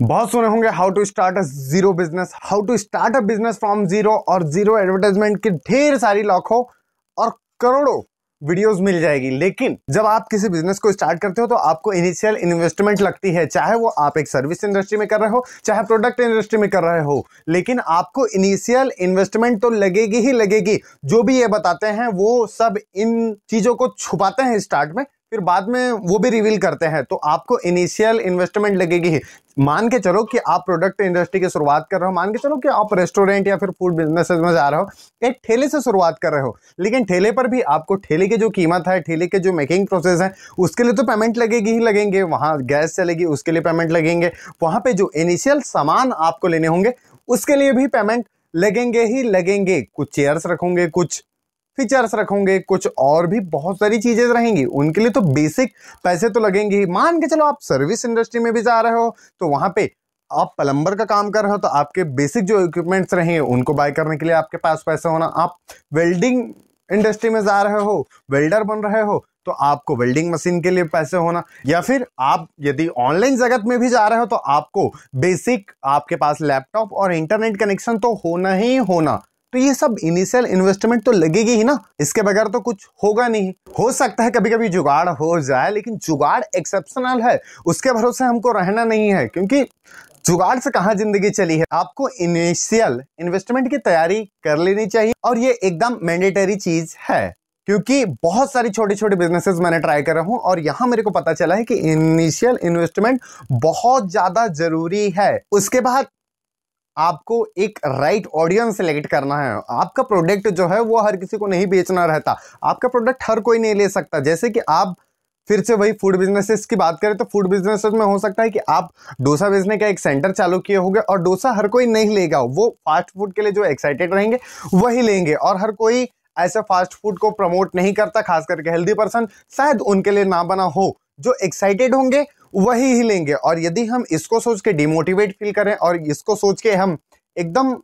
बहुत सुने होंगे how to start a zero business, how to start a business from zero, और zero advertisement की ढेर सारी लाखों और करोड़ों वीडियोस मिल जाएगी। लेकिन जब आप किसी बिजनेस को स्टार्ट करते हो तो आपको इनिशियल इन्वेस्टमेंट लगती है, चाहे वो आप एक सर्विस इंडस्ट्री में कर रहे हो, चाहे प्रोडक्ट इंडस्ट्री में कर रहे हो, लेकिन आपको इनिशियल इन्वेस्टमेंट तो लगेगी ही लगेगी। जो भी ये बताते हैं वो सब इन चीजों को छुपाते हैं स्टार्ट में, फिर बाद में वो भी रिवील करते हैं। तो आपको इनिशियल इन्वेस्टमेंट लगेगी ही। मान के चलो कि आप प्रोडक्ट इंडस्ट्री की शुरुआत कर रहे हो, मान के चलो कि आप रेस्टोरेंट या फिर फूड बिजनेसेस में जा रहे हो, एक ठेले से शुरुआत कर रहे हो, लेकिन ठेले पर भी आपको ठेले की जो कीमत है, ठेले के जो मेकिंग प्रोसेस है, उसके लिए तो पेमेंट लगेगी ही लगेंगे। वहां गैस चलेगी, उसके लिए पेमेंट लगेंगे। वहां पे जो इनिशियल सामान आपको लेने होंगे उसके लिए भी पेमेंट लगेंगे ही लगेंगे। कुछ चेयर्स रखोगे, कुछ फीचर्स रखोगे, कुछ और भी बहुत सारी चीजें रहेंगी, उनके लिए तो बेसिक पैसे तो लगेंगे ही। मान के चलो आप सर्विस इंडस्ट्री में भी जा रहे हो तो वहां पे आप प्लम्बर का काम कर रहे हो तो आपके बेसिक जो इक्विपमेंट्स रहेंगे उनको बाय करने के लिए आपके पास पैसा होना। आप वेल्डिंग इंडस्ट्री में जा रहे हो, वेल्डर बन रहे हो, तो आपको वेल्डिंग मशीन के लिए पैसे होना। या फिर आप यदि ऑनलाइन जगत में भी जा रहे हो तो आपको बेसिक आपके पास लैपटॉप और इंटरनेट कनेक्शन तो होना ही होना। तो ये सब इनिशियल इन्वेस्टमेंट तो लगेगी ही ना, इसके बगैर तो कुछ होगा नहीं। हो सकता है कभी कभी जुगाड़ हो जाए, लेकिन जुगाड़ एक्सेप्शनल है, उसके भरोसे हमको रहना नहीं है, क्योंकि जुगाड़ से कहां जिंदगी चली है। आपको इनिशियल इन्वेस्टमेंट की तैयारी कर लेनी चाहिए, और ये एकदम मैंडेटरी चीज है, क्योंकि बहुत सारी छोटी छोटी बिजनेसेस मैंने ट्राई कर रहा हूं और यहां मेरे को पता चला है कि इनिशियल इन्वेस्टमेंट बहुत ज्यादा जरूरी है। उसके बाद आपको एक राइट ऑडियंस सेलेक्ट करना है। आपका प्रोडक्ट जो है वो हर किसी को नहीं बेचना रहता, आपका प्रोडक्ट हर कोई नहीं ले सकता। जैसे कि आप फिर से वही फूड बिजनेसेस की बात करें तो फूड बिजनेसेस में हो सकता है कि आप डोसा बेचने का एक सेंटर चालू किए होंगे और डोसा हर कोई नहीं लेगा। वो फास्ट फूड के लिए जो एक्साइटेड रहेंगे वही लेंगे, और हर कोई ऐसे फास्ट फूड को प्रमोट नहीं करता, खास करके हेल्दी पर्सन शायद उनके लिए ना बना हो। जो एक्साइटेड होंगे वही ही लेंगे। और यदि हम इसको सोच के डिमोटिवेट फील करें और इसको सोच के हम एकदम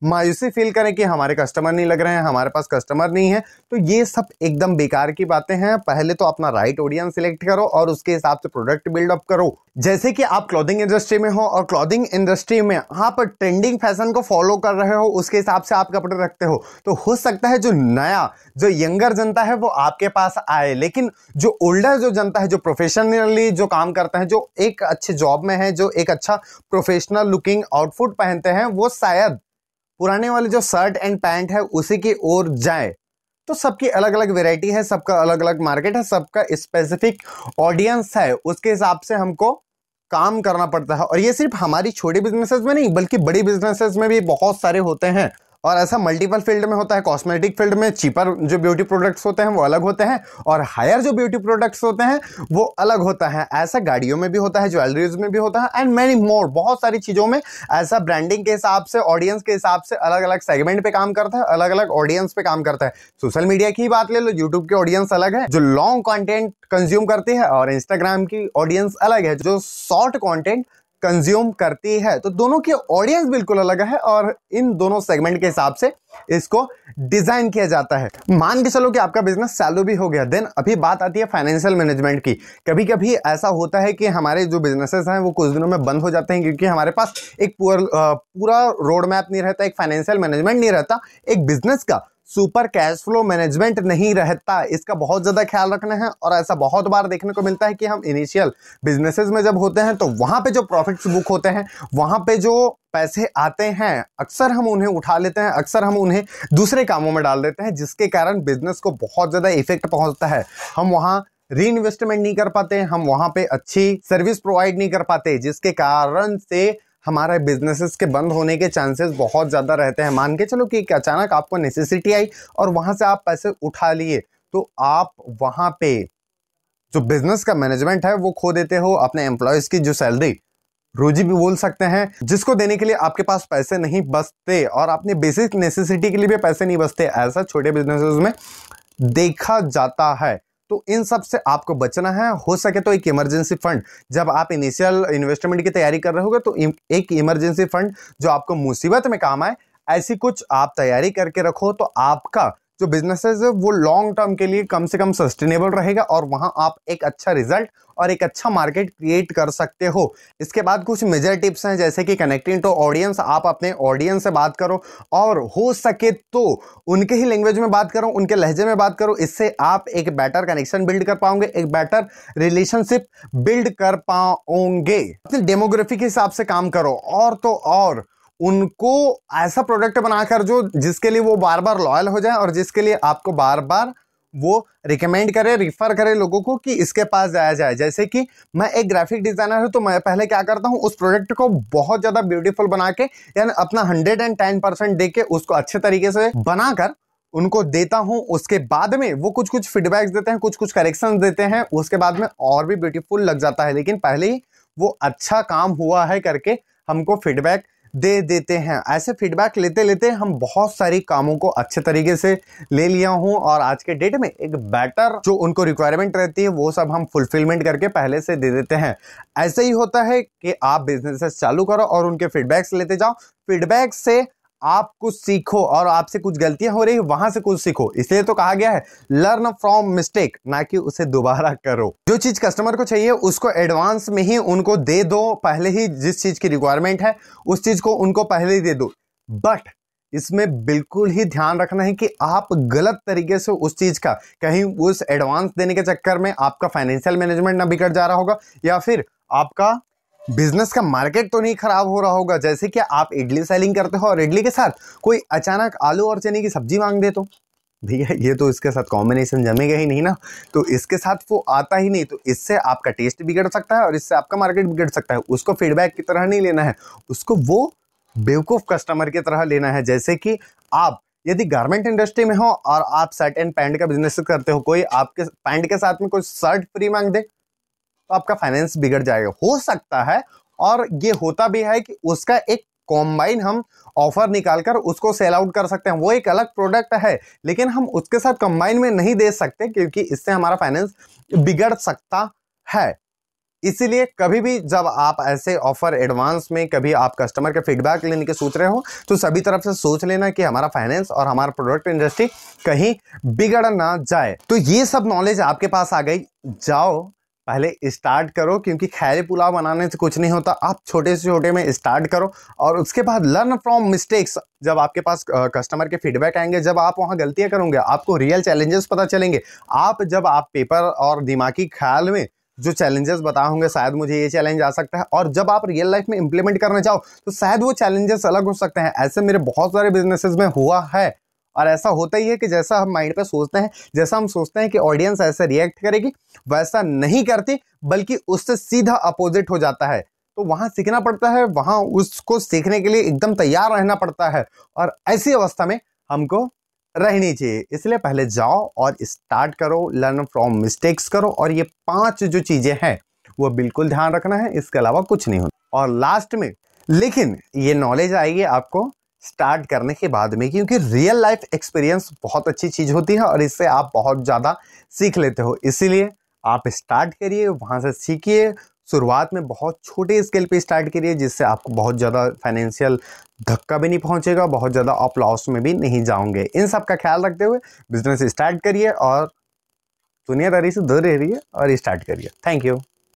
मायूसी फील करें कि हमारे कस्टमर नहीं लग रहे हैं, हमारे पास कस्टमर नहीं है, तो ये सब एकदम बेकार की बातें हैं। पहले तो अपना राइट ऑडियंस सिलेक्ट करो और उसके हिसाब से प्रोडक्ट बिल्डअप करो। जैसे कि आप क्लॉथिंग इंडस्ट्री में हो और क्लॉथिंग इंडस्ट्री में आप ट्रेंडिंग फैशन को फॉलो कर रहे हो, उसके हिसाब से आप कपड़े रखते हो, तो हो सकता है जो नया जो यंगर जनता है वो आपके पास आए, लेकिन जो ओल्डर जो जनता है, जो प्रोफेशनली जो काम करते हैं, जो एक अच्छे जॉब में है, जो एक अच्छा प्रोफेशनल लुकिंग आउटफिट पहनते हैं, वो शायद पुराने वाले जो शर्ट एंड पैंट है उसी की ओर जाए। तो सबकी अलग अलग वैरायटी है, सबका अलग अलग मार्केट है, सबका स्पेसिफिक ऑडियंस है, उसके हिसाब से हमको काम करना पड़ता है। और ये सिर्फ हमारी छोटी बिजनेसेस में नहीं बल्कि बड़ी बिजनेसेस में भी बहुत सारे होते हैं, और ऐसा मल्टीपल फील्ड में होता है। कॉस्मेटिक फील्ड में चीपर जो ब्यूटी प्रोडक्ट्स होते हैं वो अलग होते हैं, और हायर जो ब्यूटी प्रोडक्ट्स होते हैं वो अलग होता है। ऐसा गाड़ियों में भी होता है, ज्वेलरीज में भी होता है, एंड मैनी मोर। बहुत सारी चीजों में ऐसा ब्रांडिंग के हिसाब से, ऑडियंस के हिसाब से अलग अलग सेगमेंट पे काम करता है, अलग अलग ऑडियंस पे काम करता है। सोशल मीडिया की बात ले लो, यूट्यूब की ऑडियंस अलग है जो लॉन्ग कंटेंट कंज्यूम करती है, और इंस्टाग्राम की ऑडियंस अलग है जो शॉर्ट कंटेंट कंज्यूम करती है। तो दोनों की ऑडियंस बिल्कुल अलग है, और इन दोनों सेगमेंट के हिसाब से इसको डिजाइन किया जाता है। मान के चलो कि आपका बिजनेस चालू भी हो गया, देन अभी बात आती है फाइनेंशियल मैनेजमेंट की। कभी कभी ऐसा होता है कि हमारे जो बिजनेसेस हैं वो कुछ दिनों में बंद हो जाते हैं, क्योंकि हमारे पास एक पूरा रोड मैप नहीं रहता, एक फाइनेंशियल मैनेजमेंट नहीं रहता, एक बिजनेस का सुपर कैश फ्लो मैनेजमेंट नहीं रहता। इसका बहुत ज्यादा ख्याल रखना है, और ऐसा बहुत बार देखने को मिलता है कि हम इनिशियल बिजनेसेस में जब होते हैं तो वहां पे जो प्रॉफिट्स बुक होते हैं, वहां पे जो पैसे आते हैं, अक्सर हम उन्हें उठा लेते हैं, अक्सर हम उन्हें दूसरे कामों में डाल देते हैं, जिसके कारण बिजनेस को बहुत ज्यादा इफेक्ट पहुंचता है। हम वहां री इन्वेस्टमेंट नहीं कर पाते, हम वहां पे अच्छी सर्विस प्रोवाइड नहीं कर पाते, जिसके कारण से हमारे बिजनेसेस के बंद होने के चांसेस बहुत ज्यादा रहते हैं। मान के चलो कि अचानक आपको नेसेसिटी आई और वहां से आप पैसे उठा लिए, तो आप वहां पे जो बिजनेस का मैनेजमेंट है वो खो देते हो। अपने एम्प्लॉयज की जो सैलरी, रोजी भी बोल सकते हैं, जिसको देने के लिए आपके पास पैसे नहीं बचते, और अपने बेसिक नेसेसिटी के लिए भी पैसे नहीं बचते, ऐसा छोटे बिजनेसेस में देखा जाता है। तो इन सब से आपको बचना है। हो सके तो एक इमरजेंसी फंड, जब आप इनिशियल इन्वेस्टमेंट की तैयारी कर रहे होगे तो एक इमरजेंसी फंड जो आपको मुसीबत में काम आए, ऐसी कुछ आप तैयारी करके रखो, तो आपका जो बिजनेसेस है वो लॉन्ग टर्म के लिए कम से कम सस्टेनेबल रहेगा और वहां आप एक अच्छा रिजल्ट और एक अच्छा मार्केट क्रिएट कर सकते हो। इसके बाद कुछ मेजर टिप्स हैं, जैसे कि कनेक्टिंग टू ऑडियंस। आप अपने ऑडियंस से बात करो और हो सके तो उनके ही लैंग्वेज में बात करो, उनके लहजे में बात करो। इससे आप एक बेटर कनेक्शन बिल्ड कर पाओगे, एक बेटर रिलेशनशिप बिल्ड कर पाओगे। अपनी डेमोग्राफी के हिसाब से काम करो और तो और उनको ऐसा प्रोडक्ट बनाकर जो जिसके लिए वो बार बार लॉयल हो जाए और जिसके लिए आपको बार बार वो रिकमेंड करे, रिफर करे लोगों को कि इसके पास जाया जाए। जैसे कि मैं एक ग्राफिक डिजाइनर हूं, तो मैं पहले क्या करता हूं, उस प्रोडक्ट को बहुत ज्यादा ब्यूटीफुल बना के यानी अपना 110% दे के उसको अच्छे तरीके से बनाकर उनको देता हूं। उसके बाद में वो कुछ कुछ फीडबैक्स देते हैं, कुछ कुछ करेक्शन देते हैं, उसके बाद में और भी ब्यूटीफुल लग जाता है। लेकिन पहले ही वो अच्छा काम हुआ है करके हमको फीडबैक दे देते हैं। ऐसे फीडबैक लेते लेते हम बहुत सारी कामों को अच्छे तरीके से ले लिया हूं और आज के डेट में एक बेटर जो उनको रिक्वायरमेंट रहती है वो सब हम फुलफिलमेंट करके पहले से दे देते हैं। ऐसे ही होता है कि आप बिजनेस चालू करो और उनके फीडबैक्स लेते जाओ। फीडबैक से आप कुछ सीखो और आपसे कुछ गलतियां हो रही है वहां से कुछ सीखो। इसलिए तो कहा गया है लर्न फ्रॉम मिस्टेक, ना कि उसे दोबारा करो। जो चीज कस्टमर को चाहिए उसको एडवांस में ही उनको दे दो। पहले ही जिस चीज की रिक्वायरमेंट है उस चीज को उनको पहले ही दे दो। बट इसमें बिल्कुल ही ध्यान रखना है कि आप गलत तरीके से उस चीज का कहीं उस एडवांस देने के चक्कर में आपका फाइनेंशियल मैनेजमेंट ना बिगड़ जा रहा होगा या फिर आपका बिजनेस का मार्केट तो नहीं खराब हो रहा होगा। जैसे कि आप इडली सेलिंग करते हो और इडली के साथ कोई अचानक आलू और चने की सब्जी मांग दे तो भैया ये तो इसके साथ कॉम्बिनेशन जमेगा ही नहीं ना, तो इसके साथ वो आता ही नहीं। तो इससे आपका टेस्ट बिगड़ सकता है और इससे आपका मार्केट बिगड़ सकता है। उसको फीडबैक की तरह नहीं लेना है, उसको वो बेवकूफ कस्टमर की तरह लेना है। जैसे कि आप यदि गारमेंट इंडस्ट्री में हो और आप शर्ट एंड पैंट का बिजनेस करते हो, कोई आपके पैंट के साथ में कोई शर्ट फ्री मांग दे तो आपका फाइनेंस बिगड़ जाएगा। हो सकता है और ये होता भी है कि उसका एक कॉम्बाइन हम ऑफर निकालकर उसको सेल आउट कर सकते हैं। वो एक अलग प्रोडक्ट है लेकिन हम उसके साथ कंबाइन में नहीं दे सकते क्योंकि इससे हमारा फाइनेंस बिगड़ सकता है। इसीलिए कभी भी जब आप ऐसे ऑफर एडवांस में कभी आप कस्टमर के फीडबैक लेने के सोच रहे हो तो सभी तरफ से सोच लेना कि हमारा फाइनेंस और हमारा प्रोडक्ट इंडस्ट्री कहीं बिगड़ ना जाए। तो ये सब नॉलेज आपके पास आ गई, जाओ पहले स्टार्ट करो, क्योंकि खैर पुलाव बनाने से कुछ नहीं होता। आप छोटे से छोटे में स्टार्ट करो और उसके बाद लर्न फ्रॉम मिस्टेक्स। जब आपके पास कस्टमर के फीडबैक आएंगे, जब आप वहां गलतियां करोगे, आपको रियल चैलेंजेस पता चलेंगे। जब आप पेपर और दिमागी ख्याल में जो चैलेंजेस बताए होंगे शायद मुझे ये चैलेंज आ सकता है, और जब आप रियल लाइफ में इंप्लीमेंट करने जाओ तो शायद वो चैलेंजेस अलग हो सकते हैं। ऐसे मेरे बहुत सारे बिजनेसेस में हुआ है और ऐसा होता ही है कि जैसा हम माइंड पे सोचते हैं, जैसा हम सोचते हैं कि ऑडियंस ऐसे रिएक्ट करेगी, वैसा नहीं करती बल्कि उससे सीधा अपोजिट हो जाता है। तो वहां सीखना पड़ता है, वहां उसको सीखने के लिए एकदम तैयार रहना पड़ता है और ऐसी अवस्था में हमको रहनी चाहिए। इसलिए पहले जाओ और स्टार्ट करो, लर्न फ्रॉम मिस्टेक्स करो और ये 5 जो चीजें हैं वो बिल्कुल ध्यान रखना है, इसके अलावा कुछ नहीं होता। और लास्ट में लेकिन ये नॉलेज आएगी आपको स्टार्ट करने के बाद में, क्योंकि रियल लाइफ एक्सपीरियंस बहुत अच्छी चीज होती है और इससे आप बहुत ज्यादा सीख लेते हो। इसीलिए आप स्टार्ट करिए, वहां से सीखिए। शुरुआत में बहुत छोटे स्केल पे स्टार्ट करिए जिससे आपको बहुत ज़्यादा फाइनेंशियल धक्का भी नहीं पहुंचेगा, बहुत ज़्यादा आप लॉस में भी नहीं जाओगे। इन सब का ख्याल रखते हुए बिजनेस स्टार्ट करिए और दुनियादारी से दूर रहिए और स्टार्ट करिए। Thank you.